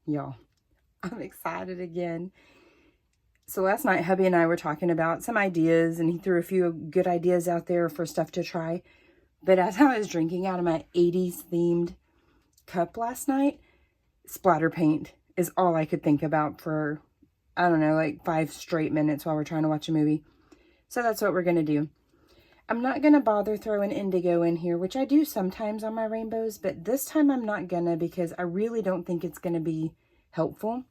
Y'all, I'm excited again. So last night, hubby and I were talking about some ideas, and he threw a few good ideas out there for stuff to try. But as I was drinking out of my 80s themed cup last night, splatter paint is all I could think about for, I don't know, like 5 straight minutes while we're trying to watch a movie. So that's what we're going to do. I'm not going to bother throwing indigo in here, which I do sometimes on my rainbows, but this time I'm not going to, because I really don't think it's going to be helpful.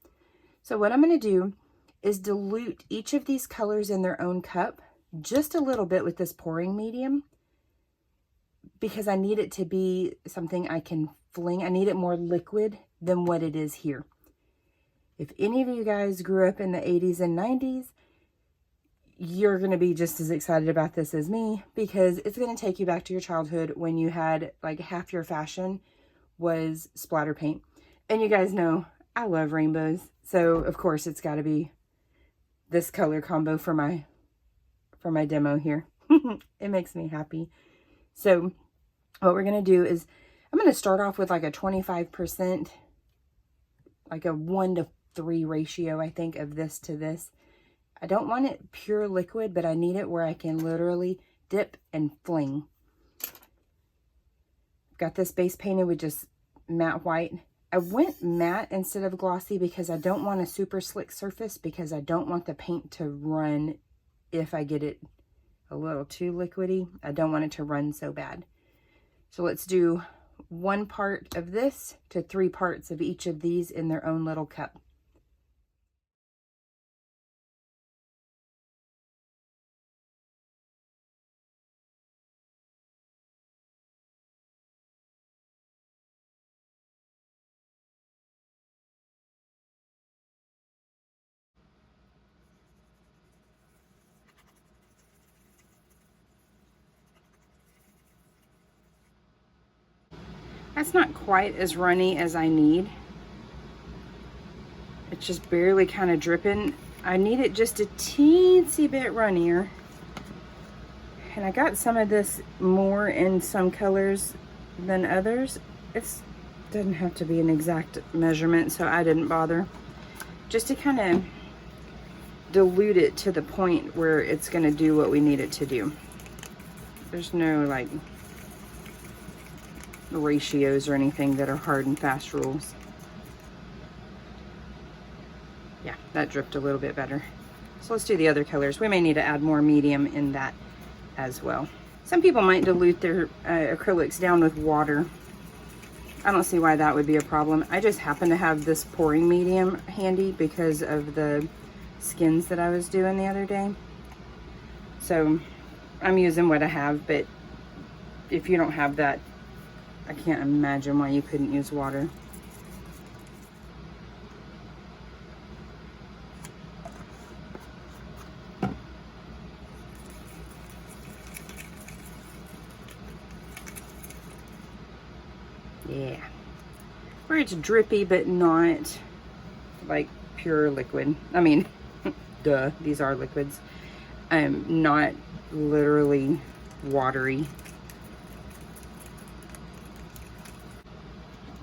So what I'm going to do is dilute each of these colors in their own cup just a little bit with this pouring medium, because I need it to be something I can fling. I need it more liquid than what it is here. If any of you guys grew up in the 80s and 90s, you're going to be just as excited about this as me, because it's going to take you back to your childhood when you had like half your fashion was splatter paint. And you guys know I love rainbows. So of course it's got to be this color combo for my demo here. It makes me happy. So what we're going to do is I'm going to start off with like a 25%, like a 1:3 ratio, I think, of this to this. I don't want it pure liquid, but I need it where I can literally dip and fling. Got this base painted with just matte white. I went matte instead of glossy because I don't want a super slick surface, because I don't want the paint to run if I get it a little too liquidy. I don't want it to run so bad. So let's do 1 part of this to 3 parts of each of these in their own little cup. That's not quite as runny as I need. It's just barely kind of dripping. I need it just a teensy bit runnier. And I got some of this more in some colors than others. It doesn't have to be an exact measurement, so I didn't bother. Just to kind of dilute it to the point where it's going to do what we need it to do. There's no like ratios or anything that are hard and fast rules. Yeah, that dripped a little bit better. So let's do the other colors. We may need to add more medium in that as well. Some people might dilute their acrylics down with water. I don't see why that would be a problem. I just happen to have this pouring medium handy because of the skins that I was doing the other day. So I'm using what I have, but if you don't have that, I can't imagine why you couldn't use water. Yeah. Where it's drippy, but not like pure liquid. I mean, duh, these are liquids. Not literally watery.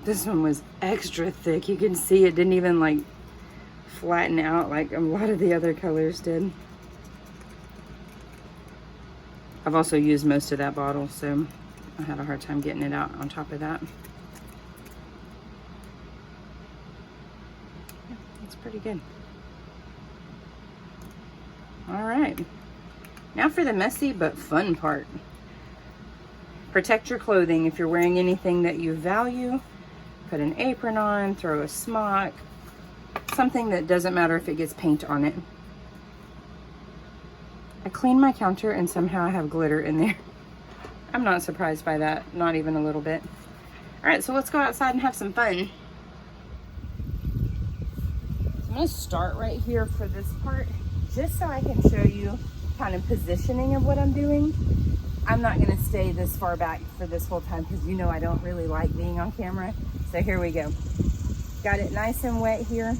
This one was extra thick. You can see it didn't even like flatten out like a lot of the other colors did. I've also used most of that bottle, so I had a hard time getting it out on top of that. Yeah, that's pretty good. All right, now for the messy but fun part. Protect your clothing. If you're wearing anything that you value, put an apron on, throw a smock, something that doesn't matter if it gets paint on it. I cleaned my counter and somehow I have glitter in there. I'm not surprised by that, not even a little bit. All right, so let's go outside and have some fun. I'm gonna start right here for this part, just so I can show you kind of positioning of what I'm doing. I'm not gonna stay this far back for this whole time because you know I don't really like being on camera. So here we go. Got it nice and wet here.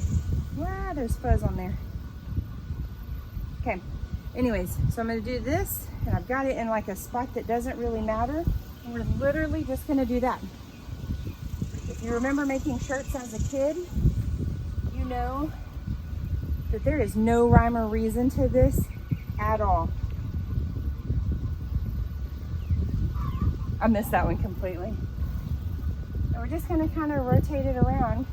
Wow, there's fuzz on there. Okay, anyways, so I'm gonna do this, and I've got it in like a spot that doesn't really matter. And we're literally just gonna do that. If you remember making shirts as a kid, know that there is no rhyme or reason to this at all. I missed that one completely. And we're just going to kind of rotate it around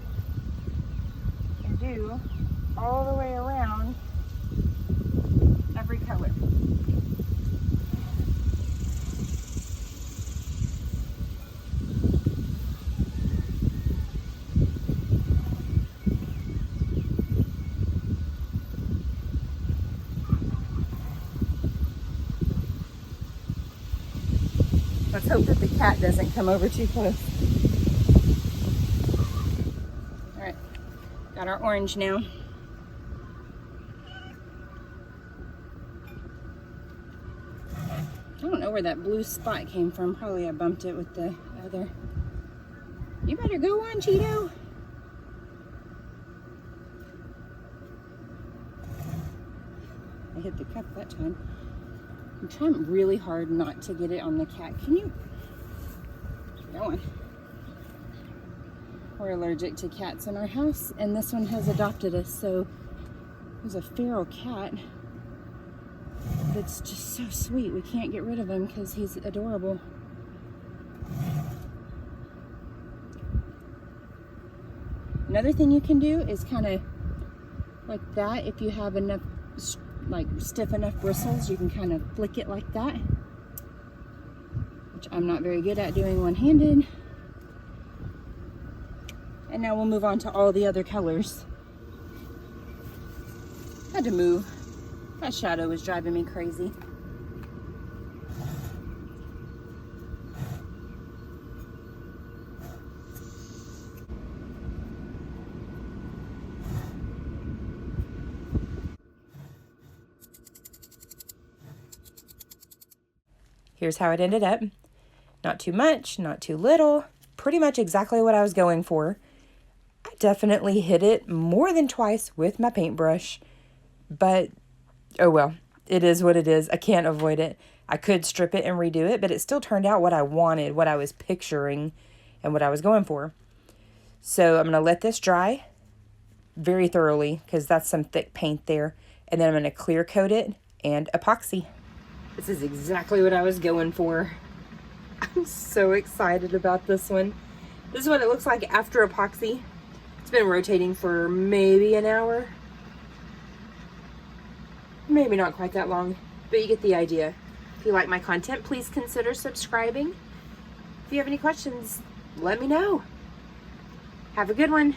and do all the way around every color. Let's hope that the cat doesn't come over too close. All right, got our orange now. I don't know where that blue spot came from. Probably I bumped it with the other. You better go on, Cheeto. I hit the cup that time. I'm trying really hard not to get it on the cat. Can you? Go on. We're allergic to cats in our house, and this one has adopted us, so there's a feral cat that's just so sweet. We can't get rid of him because he's adorable. Another thing you can do is kind of like that. If you have enough, like stiff enough bristles, you can kind of flick it like that, which I'm not very good at doing one-handed. And now we'll move on to all the other colors. Had to move. That shadow was driving me crazy. Here's how it ended up. Not too much, not too little, pretty much exactly what I was going for. I definitely hit it more than twice with my paintbrush, but oh well, it is what it is. I can't avoid it. I could strip it and redo it, but it still turned out what I wanted, what I was picturing, and what I was going for. So I'm going to let this dry very thoroughly because that's some thick paint there, and then I'm going to clear coat it and epoxy. This is exactly what I was going for. I'm so excited about this one. This is what it looks like after epoxy. It's been rotating for maybe an hour. Maybe not quite that long, but you get the idea. If you like my content, please consider subscribing. If you have any questions, let me know. Have a good one.